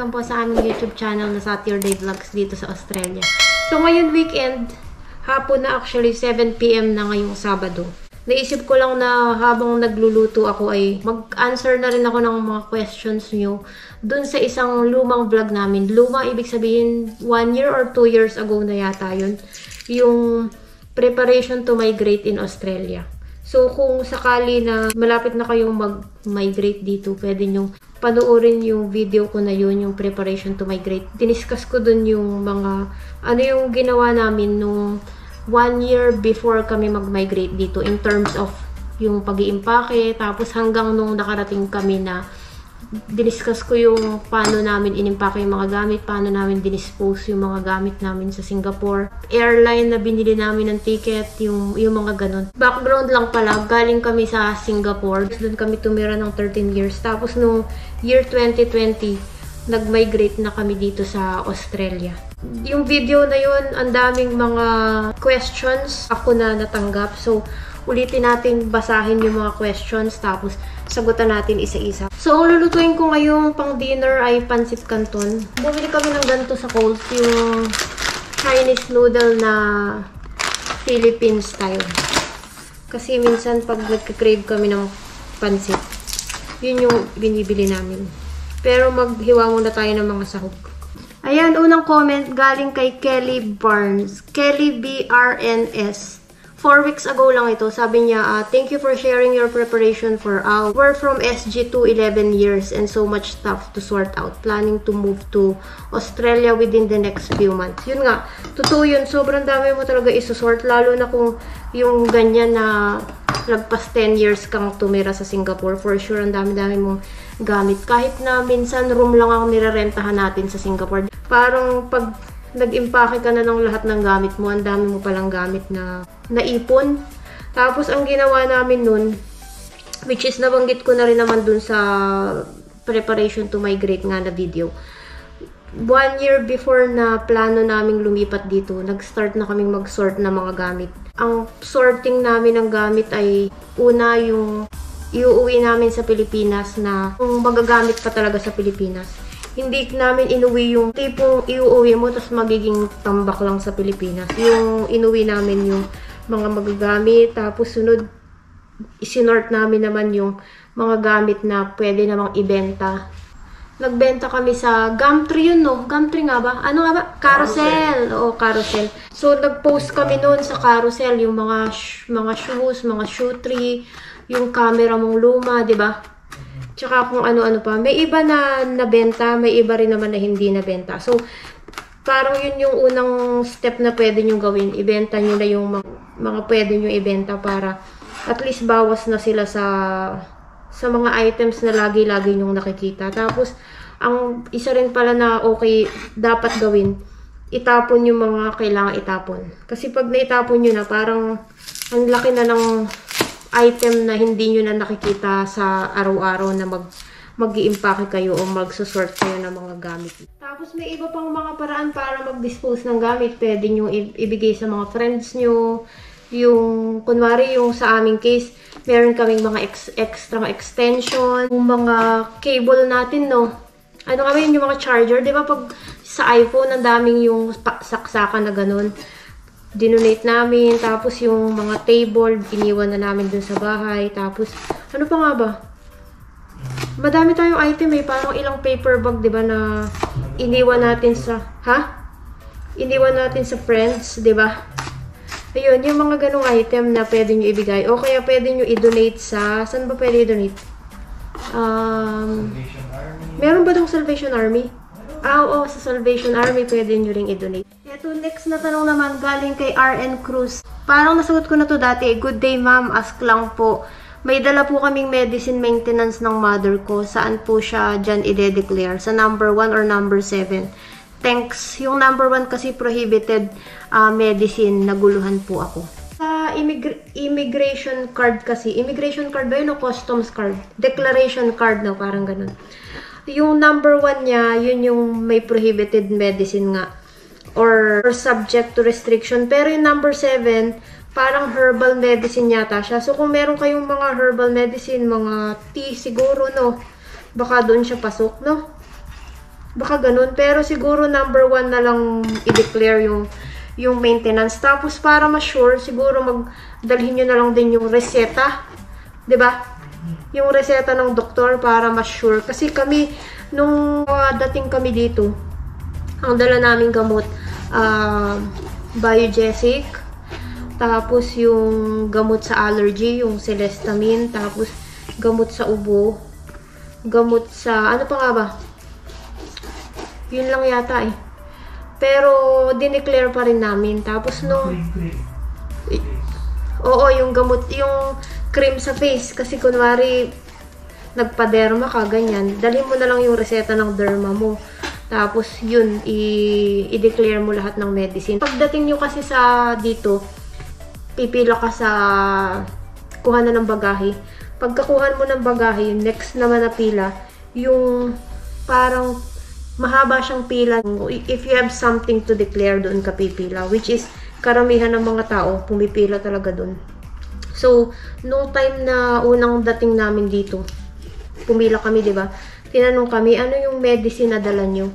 welcome po sa aming YouTube channel na Saturday Vlogs dito sa Australia. So ngayon weekend, hapon na actually, 7 PM na ngayong Sabado. Naisip ko lang na habang nagluluto ako ay mag-answer na rin ako ng mga questions nyo dun sa isang lumang vlog namin. Luma, ibig sabihin 1 year or 2 years ago na yata yun. Yung preparation to migrate in Australia. So, kung sakali na malapit na kayong mag-migrate dito, pwede nyo panoorin yung video ko na yun, yung preparation to migrate. Diniscuss ko dun yung mga, ano yung ginawa namin nung 1 year before kami mag-migrate dito in terms of yung pag-iimpake, tapos hanggang nung nakarating kami na diniscuss ko yung paano namin inimpake yung mga gamit, paano namin dinispose yung mga gamit namin sa Singapore, airline na binili namin ng ticket, yung mga ganun. Background lang pala, galing kami sa Singapore, doon kami tumira ng 13 years. Tapos nung year 2020, nag-migrate na kami dito sa Australia. Yung video na yun, ang daming mga questions ako na natanggap. So, ulitin natin basahin yung mga questions, tapos sagutan natin isa-isa. So, ang lulutuin ko ngayong pang dinner ay pancit canton. Bumili kami ng ganito sa Coles, yung Chinese noodle na Philippine style. Kasi minsan pag nagka-crave kami ng pancit, yun yung binibili namin. Pero maghiwa muna tayo ng mga sahog. Ayan, unang comment galing kay Kelly Barnes. Kelly BRNS. 4 weeks ago lang ito. Sabi niya, thank you for sharing your preparation for out. We're from SG2 11 years and so much stuff to sort out. Planning to move to Australia within the next few months. Yun nga, totoo yun. Sobrang dami mo talaga isusort. Lalo na kung yung ganyan na lagpas 10 years kang tumira sa Singapore. For sure, ang dami-dami mong gamit. Kahit na minsan room lang ang nirerentahan natin sa Singapore. Parang pag nag-impake ka na ng lahat ng gamit mo, ang dami mo palang gamit na naipon. Tapos, ang ginawa namin nun, which is nabanggit ko na rin naman dun sa preparation to migrate nga na video. 1 year before na plano naming lumipat dito, nag-start na kaming mag-sort ng mga gamit. Ang sorting namin ng gamit ay, una, yung iuwi namin sa Pilipinas na kung magagamit pa talaga sa Pilipinas. Hindi namin inuwi yung tipong iuwi mo tapos magiging tambak lang sa Pilipinas. Yung inuwi namin yung mga magagamit, tapos sunod isinort namin naman yung mga gamit na pwede namang ibenta. Nagbenta kami sa Gumtree yun, no? Gumtree nga ba? Ano nga ba? Carousel. Oo, Carousel. So, nag-post kami noon sa Carousel yung mga shoes, mga shoe tree, yung camera mong luma, di ba? Tsaka kung ano-ano pa. May iba na nabenta, may iba rin naman na hindi nabenta. So, parang yun yung unang step na pwede nyo gawin. Ibenta nyo na yung mga pwede nyo ibenta para at least bawas na sila sa mga items na lagi-lagi nyong nakikita. Tapos, ang isa rin pala na okay, dapat gawin, itapon yung mga kailangan itapon. Kasi pag naitapon nyo na, parang ang laki na ng item na hindi nyo na nakikita sa araw-araw na mag-i-impake kayo o mag-sort kayo ng mga gamit. Tapos may iba pang mga paraan para mag-dispose ng gamit. Pwede nyo ibigay sa mga friends nyo. Yung, kunwari yung sa aming case, meron kaming mga extra extension. Yung mga cable natin, no? Ano kami yung mga charger? Di ba pag sa iPhone, ang daming yung saksakan na ganun. Dinonate namin, tapos yung mga table, iniwan na namin dun sa bahay, tapos, ano pa nga ba? Madami tayong item parang ilang paper bag, di ba, na iniwan natin sa, Iniwan natin sa friends, di ba? Ayun, yung mga ganong item na pwede nyo ibigay, o kaya pwede nyo i-donate sa, saan ba pwede i-donate? Salvation Army. Meron ba dong Salvation Army? Oo, sa Salvation Army pwede nyo ring i-donate. Ito, next na tanong naman galing kay RN Cruz. Parang nasagot ko na to dati. Good day, ma'am. Ask lang po. May dala po kaming medicine maintenance ng mother ko. Saan po siya dyan i-declare? Sa number 1 or number 7? Thanks. Yung number 1 kasi prohibited medicine. Naguluhan po ako. Sa immigration card kasi. Immigration card ba yun o customs card? Declaration card na parang ganun. Yung number 1 niya, yun yung may prohibited medicine nga. Or subject to restriction. Pero yung number 7, parang herbal medicine yata siya. So, kung meron kayong mga herbal medicine, mga tea siguro, no? Baka doon siya pasok, no? Baka ganun. Pero siguro number 1 na lang i-declare yung maintenance. Tapos para ma-sure, siguro magdalhin nyo na lang din yung reseta. 'Di ba? Yung reseta ng doktor para ma-sure. Kasi kami, nung dating kami dito, ang dala naming gamot, Biogesic, tapos yung gamot sa allergy, yung Celestamine, tapos gamot sa ubo, gamot sa, ano pa nga ba? Yun lang yata eh. Pero, dineclare pa rin namin. Tapos nung... Oo, yung gamot, yung cream sa face. Kasi kunwari, nagpa-derma ka, ganyan. Dalhin mo na lang yung reseta ng derma mo. Tapos, yun, i-declare mo lahat ng medicine. Pagdating nyo kasi sa dito, pipila ka sa kuha na ng bagahe. Pagkakuhan mo ng bagahe, next naman na pila, yung parang mahaba siyang pila. If you have something to declare, doon ka pipila. Which is, karamihan ng mga tao, pumipila talaga doon. So, nung time na unang dating namin dito, pumila kami, di ba? Tinanong kami, ano yung medicine na dala nyo?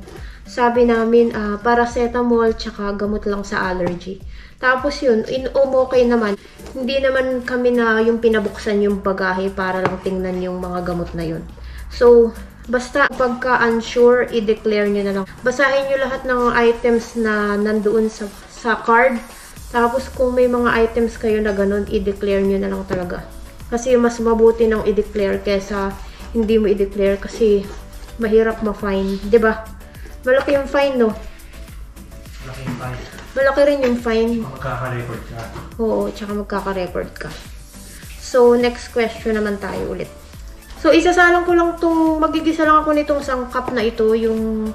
Sabi namin, paracetamol, tsaka gamot lang sa allergy. Tapos yun, okay naman. Hindi naman kami na yung pinabuksan yung bagahe para lang tingnan yung mga gamot na yun. So, basta pagka-unsure, i-declare nyo na lang. Basahin nyo lahat ng items na nandoon sa card. Tapos kung may mga items kayo na ganun, i-declare nyo na lang talaga. Kasi mas mabuti nang i-declare kesa hindi mo i-declare kasi mahirap ma-fine. 'Di ba? Malaki yung fine, no? Malaki yung fine. Malaki rin yung fine. Magkaka-record ka. Oo, tsaka magkaka-record ka. So, next question naman tayo ulit. So, isasalang ko lang magigisa lang ako nitong sangkap na ito. Yung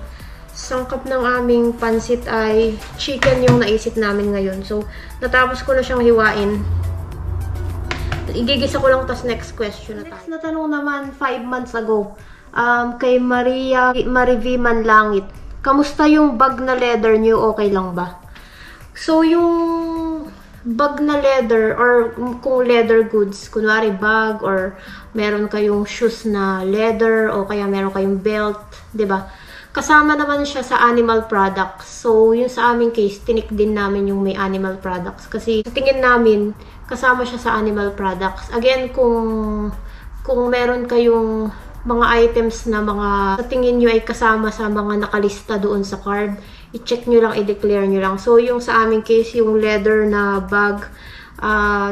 sangkap ng aming pansit ay chicken yung naisip namin ngayon. So, natapos ko na siyang hiwain. Igigisa ko lang, tas next question na tayo. Next na tanong naman, 5 months ago. Kay Marivi Manlangit. Kamusta yung bag na leather niyo? Okay lang ba? So, yung bag na leather or kung leather goods, kunwari bag or meron kayong shoes na leather o kaya meron kayong belt, 'di ba? Kasama naman siya sa animal products. So, yung sa aming case, tinik din namin yung may animal products kasi sa tingin namin kasama siya sa animal products. Again, kung meron kayong mga items na mga sa tingin nyo ay kasama sa mga nakalista doon sa card, i-check nyo lang, i-declare nyo lang. So, yung sa aming case, yung leather na bag,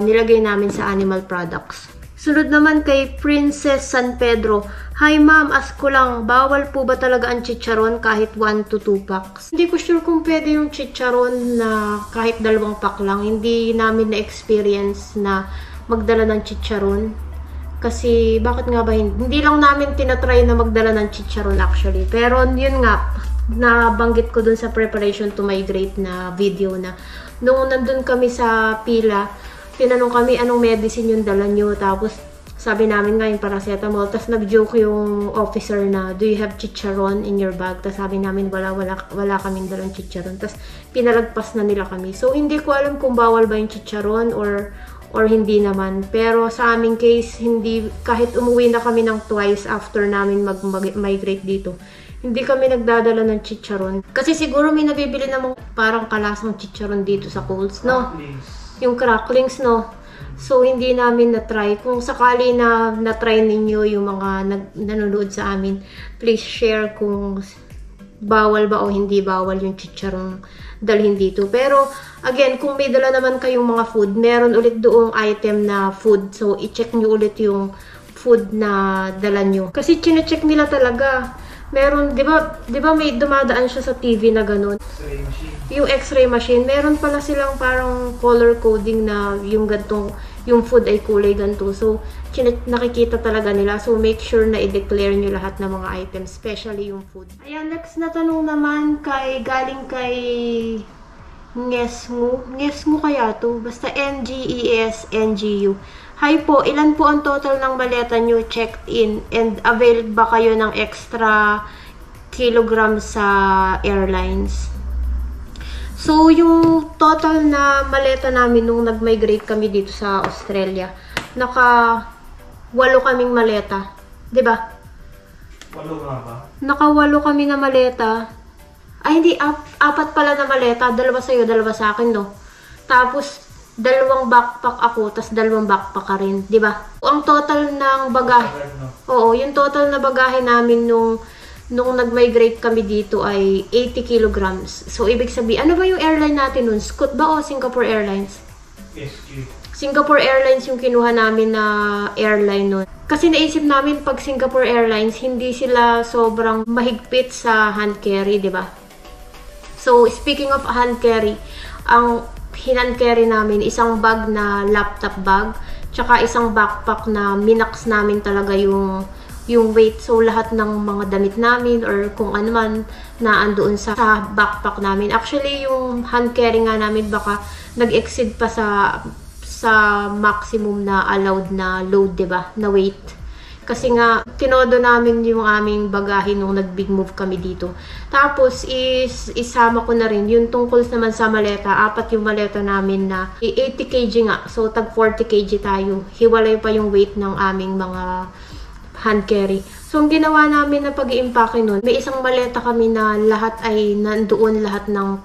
nilagay namin sa animal products. Sunod naman kay Princess San Pedro. Hi ma'am, ask ko lang, bawal po ba talaga ang chicharon kahit 1 to 2 packs? Hindi ko sure kung pwede yung chicharon na kahit 2 pack lang. Hindi namin na-experience na magdala ng chicharon. Kasi, bakit nga ba hindi lang namin tinatry na magdala ng chicharon actually. Pero, yun nga, nabanggit ko dun sa preparation to migrate na video na nung nandun kami sa pila, tinanong kami anong medicine yung dala nyo. Tapos, sabi namin nga yung paracetamol. Tapos, nag-joke yung officer na, do you have chicharon in your bag? Tapos, sabi namin, wala kaming dalang chicharon. Tapos, pinalagpas na nila kami. So, hindi ko alam kung bawal ba yung chicharon or hindi naman. Pero sa aming case, hindi, kahit umuwi na kami ng twice after namin mag-migrate dito, hindi kami nagdadala ng chicharon. Kasi siguro may nabibili namang parang kalasang chicharon dito sa Coles, no? Yung cracklings, no? So, hindi namin na-try. Kung sakali na na-try ninyo yung mga nanonood sa amin, please share kung bawal ba o hindi bawal yung chicharon dalhin dito. Pero, again, kung may dala naman kayong mga food, meron ulit doong item na food. So, i-check nyo ulit yung food na dala nyo. Kasi, chine-check nila talaga. Meron, di ba may dumadaan siya sa TV na ganun? X-ray machine. Yung X-ray machine, meron pala silang parang color coding na yung gantong, yung food ay kulay ganito. So, nakikita talaga nila. So, make sure na i-declare nyo lahat ng mga items, especially yung food. Ayan, next na tanong naman galing kay Ngesmu. Ngesmu kaya to? Basta NGES-NGU. Hi po, ilan po ang total ng maleta nyo checked in and availed ba kayo ng extra kilograms sa airlines? So, yung total na maleta namin nung nag-migrate kami dito sa Australia, 8 kaming maleta. 'Di ba? Walo nga ba? Nakawalo kami na maleta. Ay, hindi. Apat pala na maleta. Dalawa sa'yo, dalawa sa akin, no? Tapos, dalawang backpack ako, tas dalawang backpack ka rin. Diba? Ang total ng bagahe. Oo, yung total na bagahe namin nung nag-migrate kami dito ay 80 kilograms. So, ibig sabihin, ano ba yung airline natin nun? Scoot ba o Singapore Airlines? SQ. Singapore Airlines yung kinuha namin na airline nun. Kasi naisip namin pag Singapore Airlines, hindi sila sobrang mahigpit sa hand carry, di ba? So, speaking of hand carry, ang hand carry namin, isang bag na laptop bag, tsaka isang backpack na minax namin talaga yung weight. So, lahat ng mga damit namin or kung ano man na andoon sa backpack namin. Actually, yung hand carry nga namin baka nag-exceed pa sa maximum na allowed na load, diba? Na weight. Kasi nga, tinodo namin yung aming bagahe nung nag-big move kami dito. Tapos, isama ko na rin yung tungkol naman sa maleta. 4 yung maleta namin na 80 kg nga. So, tag 40 kg tayo. Hiwalay pa yung weight ng aming mga hand carry. So, ang ginawa namin na pag-i-impake nun, may isang maleta kami na lahat ay nandoon lahat ng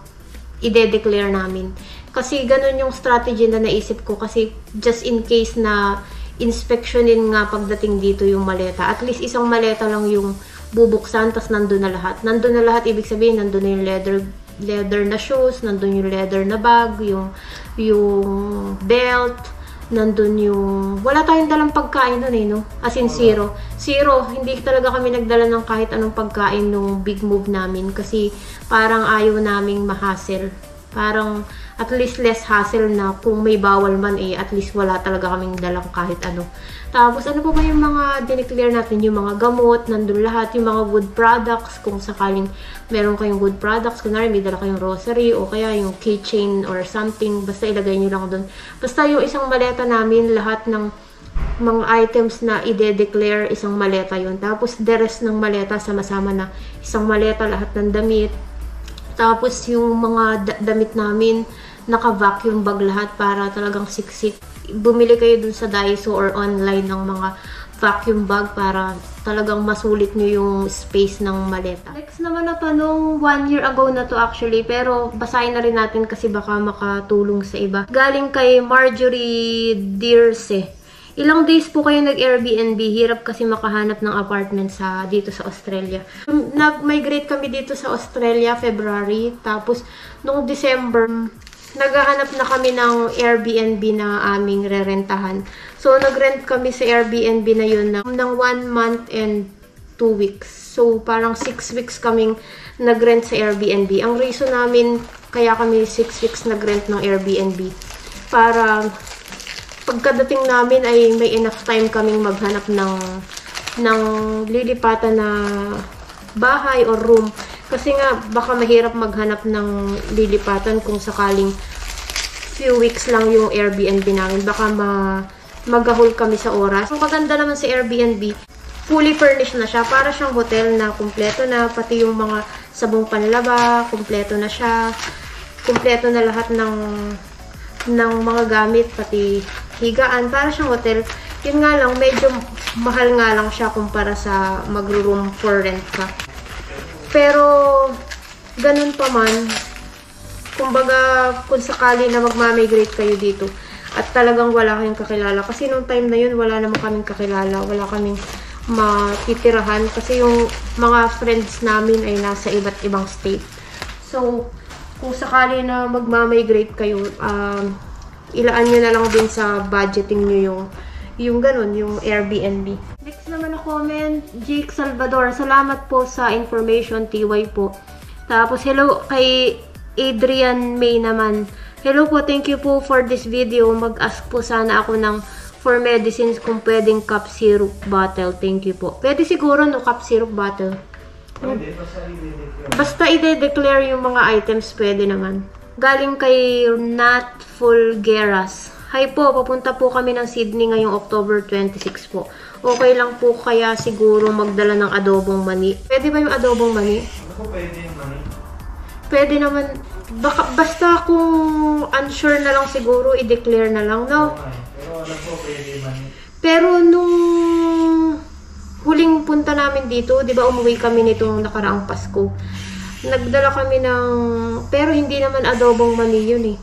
ide-declare namin. Kasi ganun yung strategy na naisip ko. Kasi just in case na inspectionin nga pagdating dito yung maleta. At least isang maleta lang yung bubuksan, tas nandun na lahat. Nandun na lahat, ibig sabihin, nandun na yung leather na shoes, nandun yung leather na bag, yung belt, nandun yung... Wala tayong dalang pagkain nun no? As in zero. Zero. Hindi talaga kami nagdala ng kahit anong pagkain nung big move namin. Kasi parang ayaw naming ma-hassle. Parang at least less hassle na kung may bawal man at least wala talaga kaming dalang kahit ano. Tapos ano pa ba yung mga dineclare natin? Yung mga gamot, nandun lahat. Yung mga wood products, kung sakaling meron kayong wood products, kunwari may dala kayong rosary o kaya yung keychain or something, basta ilagay nyo lang dun. Basta yung isang maleta namin, lahat ng mga items na ide-declare, isang maleta yun. Tapos the rest ng maleta, sama-sama na isang maleta, lahat ng damit. Tapos yung mga damit namin, naka-vacuum bag lahat para talagang siksik. Bumili kayo dun sa Daiso or online ng mga vacuum bag para talagang masulit nyo yung space ng maleta. Next naman na tanong, 1 year ago na to actually, pero basahin na rin natin kasi baka makatulong sa iba. Galing kay Marjorie Dearse. Ilang days po kayo nag-Airbnb? Hirap kasi makahanap ng apartment dito sa Australia. Nag-migrate kami dito sa Australia, February. Tapos, noong December, naghahanap na kami ng Airbnb na aming rerentahan. So, nag-rent kami sa Airbnb na yun ng 1 month and 2 weeks. So, parang 6 weeks kaming nag-rent sa Airbnb. Ang reason namin, kaya kami 6 weeks nag-rent ng Airbnb. Para pagkadating namin ay may enough time kaming maghanap ng lilipatan na bahay or room. Kasi nga, baka mahirap maghanap ng lilipatan kung sakaling few weeks lang yung Airbnb namin. Baka magahol kami sa oras. Ang maganda naman sa Airbnb, fully furnished na siya. Para siyang hotel na kumpleto na. Pati yung mga sabong panlaba, kumpleto na siya. Kumpleto na lahat ng mga gamit, pati higaan. Para siyang hotel. Yun nga lang, medyo mahal nga lang siya kumpara sa mag-room for rent ka. Pero, ganun pa man, kumbaga, kung sakali na magmamigrate kayo dito, at talagang wala kayong kakilala. Kasi nung time na yun, wala naman kaming kakilala. Wala kaming matitirahan. Kasi yung mga friends namin ay nasa iba't ibang state. So, kung sakali na magmamigrate kayo, ilaan nyo na lang din sa budgeting nyo yung ganun, yung Airbnb. Next naman na comment, Jake Salvador. Salamat po sa information, TY po. Tapos, hello kay Adrian May naman. Hello po, thank you po for this video. Mag-ask po sana ako ng for medicines kung pwedeng cup syrup bottle. Thank you po. Pwede siguro no cup syrup bottle. Basta i-declare yung mga items, pwede naman. Galing kay Nat Fulgeras. Hi po, papunta po kami ng Sydney ngayong October 26 po. Okay lang po kaya siguro magdala ng adobong mani. Pwede ba yung adobong mani? Ako pwede yung mani. Pwede naman. Basta kung unsure na lang siguro, i-declare na lang, no? Okay. Pero alam ko pwede yung mani. Pero nung huling punta namin dito, di ba umuwi kami nitong nakaraang Pasko. Nagdala kami ng, pero hindi naman adobong mani yun eh.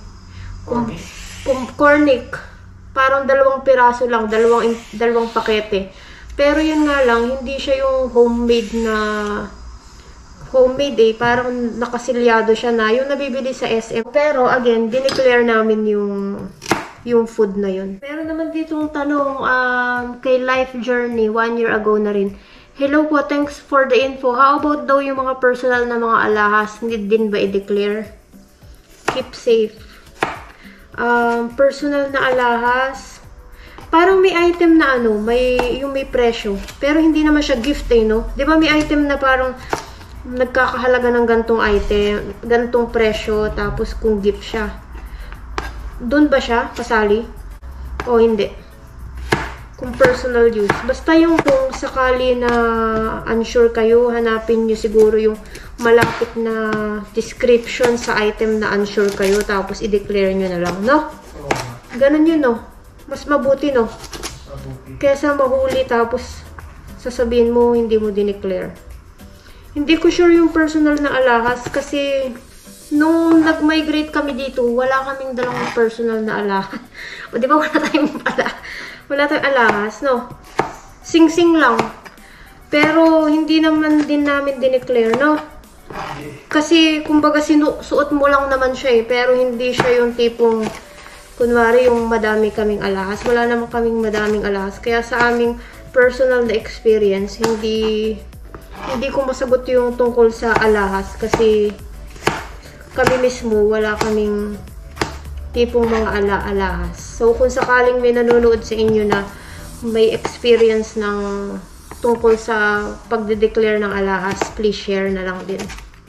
Cornic. Parang 2 piraso lang, dalawang pakete. Pero yun nga lang, hindi siya yung homemade eh. Parang nakasilyado siya na yung nabibili sa SM. Pero again, dineclare namin yung food na yun. Pero naman ditong tanong kay Life Journey, 1 year ago na rin. Hello po, thanks for the info. How about daw yung mga personal na mga alahas? Hindi din ba i-declare? Keep safe. Personal na alahas. Parang may item na yung may presyo. Pero hindi naman siya gift eh, no? Di ba may item na parang nagkakahalaga ng gantong item, gantong presyo, tapos kung gift siya. Doon ba siya kasali? O hindi? Kung personal use. Basta yung kung sakali na unsure kayo, hanapin nyo siguro yung malapit na description sa item na unsure kayo, tapos i-declare nyo na lang, no? Ganun yun, no? Mas mabuti, no? Kesa mahuli, tapos sasabihin mo, hindi mo dineclare. Hindi ko sure yung personal na alahas kasi nung nag-migrate kami dito, wala kaming dalang personal na alahas. O di ba wala tayong alahas, no? Sing-sing lang. Pero hindi naman din namin dineclare, no? Kasi kumbaga suot mo lang naman siya eh, pero hindi siya yung tipong kunwari yung madami kaming alahas. Wala naman kaming madaming alahas. Kaya sa aming personal na experience, hindi ko masagot yung tungkol sa alahas kasi kami mismo wala kaming tipong mga alahas. So kung sakaling may nanonood sa inyo na may experience ng tungkol sa pagde-declare ng alahas, please share na lang din.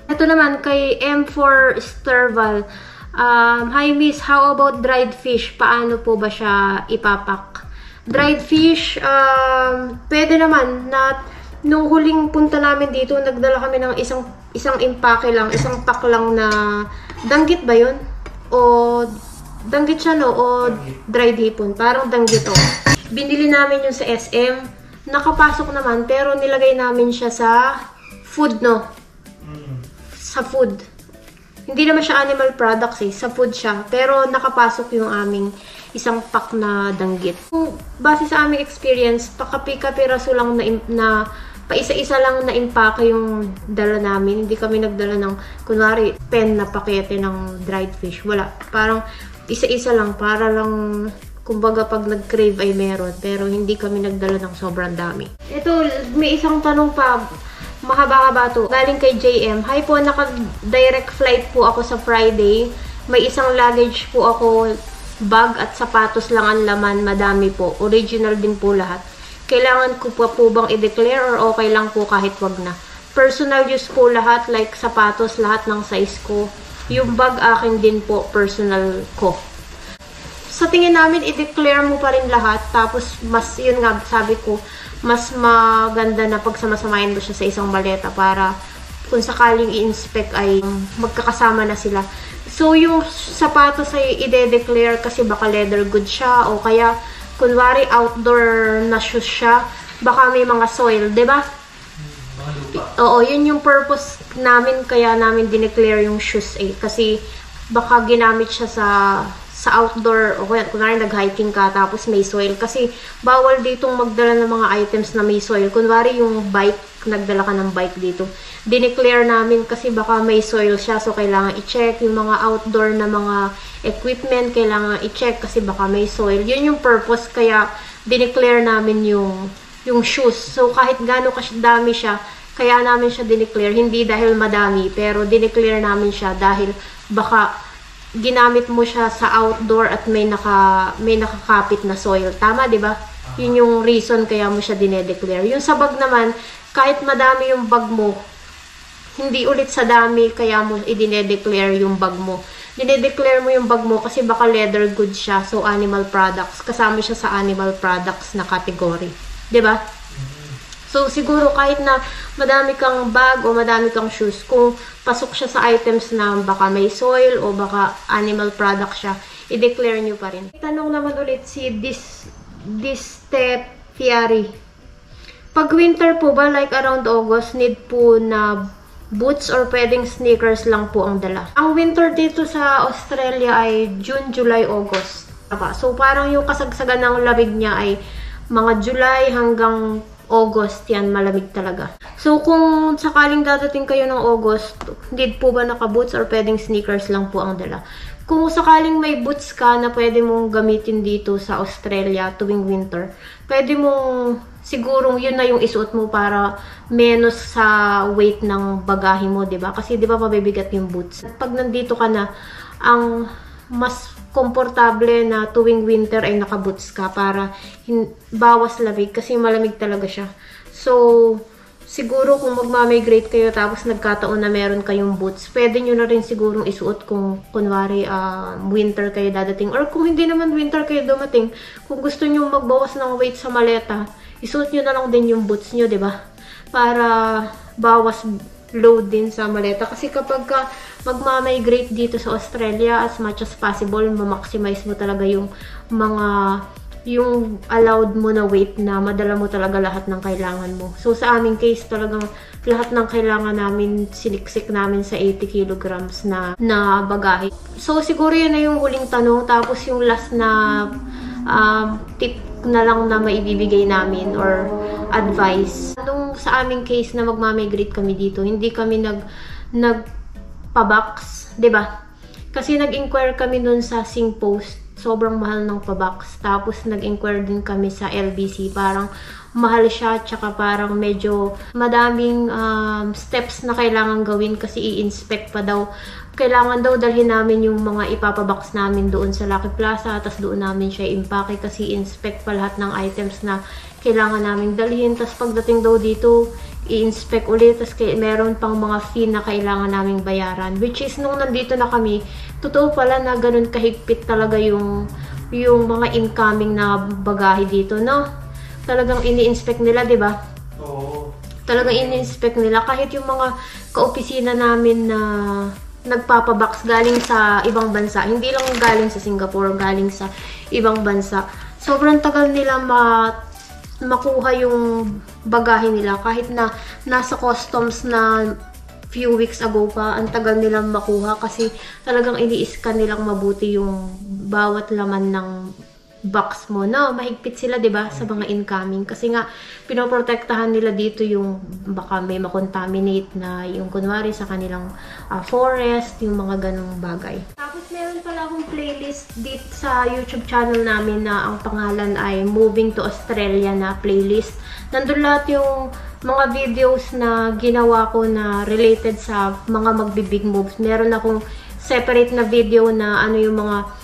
Ito naman kay M4 Sterval. Hi miss, how about dried fish? Paano po ba siya ipapak? Dried fish, pwede naman na nung huling punta namin dito, nagdala kami ng isang impake lang, isang pack lang na danggit ba yun? O danggit siya, no? O dried hipon. Parang danggit, oh. Binili namin yun sa SM. Nakapasok naman, pero nilagay namin siya sa food, no? Sa food. Hindi naman siya animal products eh. Sa food siya. Pero nakapasok yung aming isang pack na danggit. Base sa aming experience, pakapika-piraso lang na paisa-isa lang na impake yung dala namin. Hindi kami nagdala ng, kunwari, 10 na pakete ng dried fish. Wala. Parang isa-isa lang. Para lang, kumbaga pag nag-crave ay meron. Pero hindi kami nagdala ng sobrang dami. Ito, may isang tanong pa. Mahaba-haba to. Galing kay JM. Hi po, naka-direct flight po ako sa Friday. May isang luggage po ako. Bag at sapatos lang ang laman. Madami po. Original din po lahat. Kailangan ko po bang i-declare or okay lang po kahit wag na? Personal use po lahat, like sapatos, lahat ng size ko. Yung bag akin din po, personal ko. Sa tingin namin, i-declare mo pa rin lahat. Tapos, mas, yun nga, sabi ko, mas maganda na pagsamasamahin mo siya sa isang maleta para kung sakaling i-inspect ay magkakasama na sila. So, yung sapatos ay i-declare kasi baka leather good siya o kaya kunwari outdoor na shoes siya, baka may mga soil, 'di ba? Oo, yun yung purpose namin kaya namin dineclare yung shoes eh kasi baka ginamit siya sa outdoor o kunwari nag-hiking ka tapos may soil kasi bawal ditong magdala ng mga items na may soil. Kunwari yung bike, nagdala ka ng bike dito. Dineclare namin kasi baka may soil siya so kailangan i-check yung mga outdoor na mga equipment, kailangan i-check kasi baka may soil. Yun yung purpose kaya dineclare namin yung shoes. So kahit gaano dami siya, kaya namin siya dineclare. Hindi dahil madami, pero dineclare namin siya dahil baka ginamit mo siya sa outdoor at may nakakapit na soil. Tama, di ba? Yun yung reason kaya mo siya dinedeclare. Yung sa bag naman, kahit madami yung bag mo, hindi ulit sa dami kaya mo i-dinedeclare yung bag mo. Dinedeclare mo yung bag mo kasi baka leather goods siya, so animal products. Kasama siya sa animal products na category. 'Di ba? So siguro kahit na madami kang bag o madami kang shoes, kung pasok siya sa items na baka may soil o baka animal product siya, i-declare nyo pa rin. Tanong naman ulit si Distefiari. Pag winter po ba, like around August, need po na boots or pwedeng sneakers lang po ang dala. Ang winter dito sa Australia ay June, July, August. So parang yung kasagsagan ng lamig niya ay mga July hanggang August, yan, malamig talaga. So kung sakaling dadating kayo ng August, need po ba naka-boots or pwedeng sneakers lang po ang dala. Kung sakaling may boots ka na pwede mong gamitin dito sa Australia tuwing winter, pwede mong sigurong yun na yung isuot mo para menos sa weight ng bagahe mo, 'di ba? Kasi 'di ba mabibigat yung boots. Pag nandito ka na, ang mas komportable na tuwing winter ay naka-boots ka para bawas lamig kasi malamig talaga siya. So, siguro kung magmamigrate kayo tapos nagkataon na meron kayong boots, pwede nyo na rin sigurong isuot kung kunwari winter kayo dadating. Or kung hindi naman winter kayo dumating, kung gusto nyo magbawas ng weight sa maleta, isuot nyo na lang din yung boots nyo, 'di ba? Para bawas load din sa maleta. Kasi kapag ka magmamigrate dito sa Australia, as much as possible, ma-maximize mo talaga yung yung allowed mo na weight na madala mo talaga lahat ng kailangan mo. So, sa aming case, talagang lahat ng kailangan namin, siniksik namin sa 80 kilograms na bagahe. So, siguro yun na yung huling tanong. Tapos, yung last na tip na lang na maibibigay namin or advice. Nung sa aming case na magmamigrate kami dito, hindi kami nagpa-box, 'di ba? Kasi nag-inquire kami nun sa SingPost. Sobrang mahal ng pa-box. Tapos nag-inquire din kami sa LBC. Parang mahal siya, tsaka parang medyo madaming steps na kailangan gawin kasi i-inspect pa daw. Kailangan daw dalhin namin yung mga ipapabox namin doon sa Lucky Plaza, tapos doon namin siya impake kasi inspect pa lahat ng items na kailangan namin dalhin. Tapos pagdating daw dito, i-inspect ulit, tapos meron pang mga fee na kailangan naming bayaran. Which is, nung nandito na kami, totoo pala na ganun kahigpit talaga yung mga incoming na bagahe dito, no? Talagang ini-inspect nila, di ba? Oo. Talagang ini-inspect nila. Kahit yung mga kaopisina namin na nagpapabox galing sa ibang bansa, hindi lang galing sa Singapore, galing sa ibang bansa. Sobrang tagal nila makuha yung bagahe nila. Kahit na nasa customs na few weeks ago pa, ang tagal nilang makuha kasi talagang ini-scan nilang mabuti yung bawat laman ng box mo. No, mahigpit sila, 'di ba, sa mga incoming kasi nga pinoprotektahan nila dito yung baka may makontaminate na yung kunwari sa kanilang forest, yung mga ganung bagay. Tapos meron pala akong playlist dito sa YouTube channel namin na ang pangalan ay Moving to Australia na playlist. Nandun lahat yung mga videos na ginawa ko na related sa mga magbi-big moves. Meron akong separate na video na ano yung mga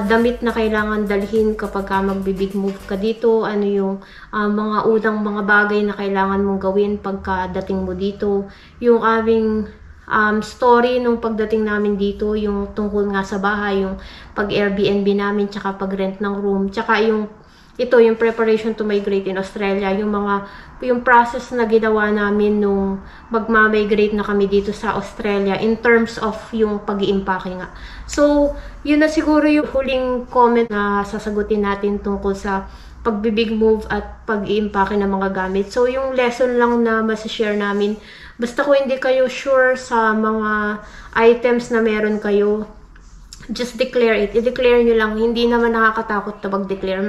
damit na kailangan dalhin kapag magbi-big move ka dito, ano yung mga unang mga bagay na kailangan mong gawin pagkadating mo dito, yung aming story nung pagdating namin dito, yung tungkol nga sa bahay, yung pag-Airbnb namin, tsaka pag-rent ng room, tsaka yung preparation to migrate in Australia, yung process na ginawa namin nung magma-migrate na kami dito sa Australia in terms of yung pag-iimpake nga. So, yun na siguro yung huling comment na sasagutin natin tungkol sa pag-big move at pag-iimpake ng mga gamit. So, yung lesson lang na masashare namin, basta kung hindi kayo sure sa mga items na meron kayo, just declare it. I-declare nyo lang. Hindi naman nakakatakot na mag-declare.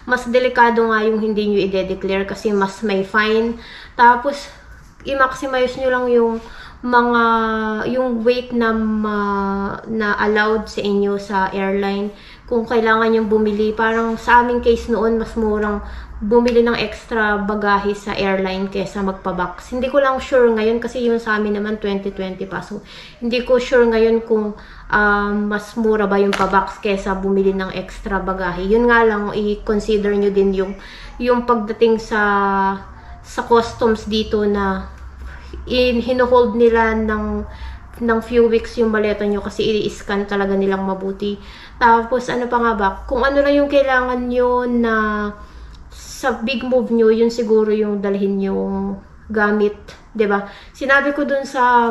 Mas delikado nga yung hindi nyo i-declare kasi mas may fine. Tapos, i-maximize nyo lang yung weight na allowed sa inyo sa airline. Kung kailangan yung bumili, parang sa aming case noon, mas murang bumili ng extra bagahe sa airline kaysa magpa-box. Hindi ko lang sure ngayon kasi yung sa amin naman 2020 pa. So, hindi ko sure ngayon kung mas mura ba yung pa-box kaysa bumili ng extra bagahe. Yun nga lang, i-consider nyo din yung pagdating sa customs dito na hino-hold nila ng few weeks yung maleta nyo kasi i-scan talaga nilang mabuti. Tapos, ano pa nga ba? Kung ano lang yung kailangan nyo na sa big move nyo, yun siguro yung dalhin yung gamit 'Diba? Sinabi ko dun sa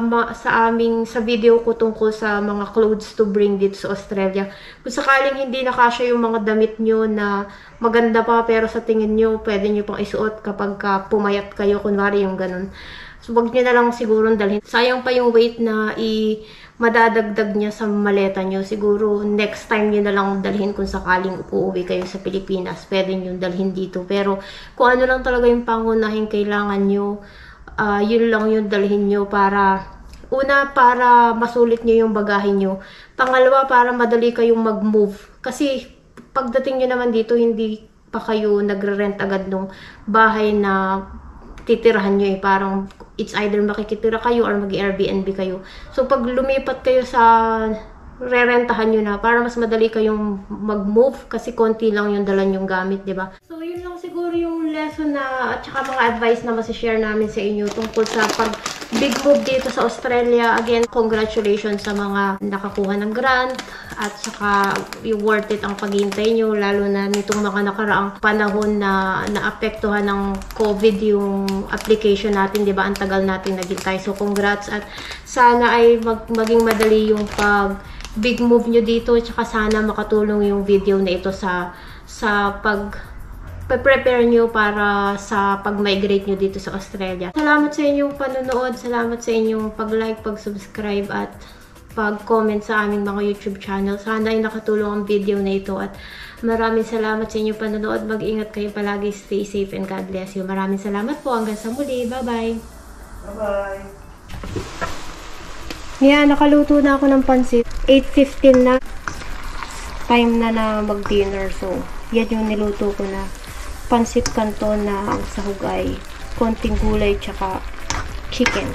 video ko tungkol sa mga clothes to bring dito sa Australia. Kung sakaling hindi nakasya yung mga damit nyo na maganda pa pero sa tingin nyo pwede nyo pang isuot kapag pumayat kayo, kunwari yung ganun. So wag nyo na lang siguro dalhin. Sayang pa yung weight na madadagdag niya sa maleta nyo. Siguro next time nyo na lang dalhin kung sakaling uuwi kayo sa Pilipinas. Pwede nyo dalhin dito. Pero kung ano lang talaga yung pangunahing kailangan nyo, yun lang yung dalhin nyo para, una, para masulit nyo yung bagahe nyo. Pangalawa, para madali kayong mag-move. Kasi pagdating nyo naman dito, hindi pa kayo nagre-rent agad nung bahay na titirahan nyo eh. Parang it's either makikitira kayo or mag-Airbnb kayo. So pag lumipat kayo sa re-rentahan nyo na, para mas madali kayong mag-move kasi konti lang yung dalan yung gamit, diba? So yun lang siguro yung lesson na at saka mga advice na masishare namin sa inyo tungkol sa big move dito sa Australia. Again, congratulations sa mga nakakuha ng grant at saka yung worth it ang paghihintay nyo, lalo na nitong mga nakaraang panahon na naapektuhan ng COVID yung application natin, diba? Ang tagal natin naghintay. So congrats at sana ay maging madali yung big move nyo dito, tsaka sana makatulong yung video na ito sa prepare nyo para sa pag-migrate nyo dito sa Australia. Salamat sa inyong panonood, salamat sa inyong pag-like, pag-subscribe at pag-comment sa aming mga YouTube channel. Sana ay nakatulong ang video na ito at maraming salamat sa inyong panonood. Mag-ingat kayo palagi, stay safe and God bless you. Maraming salamat po, hanggang sa muli. Bye-bye! Bye-bye! Yeah, nakaluto na ako ng pansit. 8:15 na. Time na mag-dinner. So, yan yung niluto ko na pansit canton na ang sahog ay konting gulay tsaka chicken.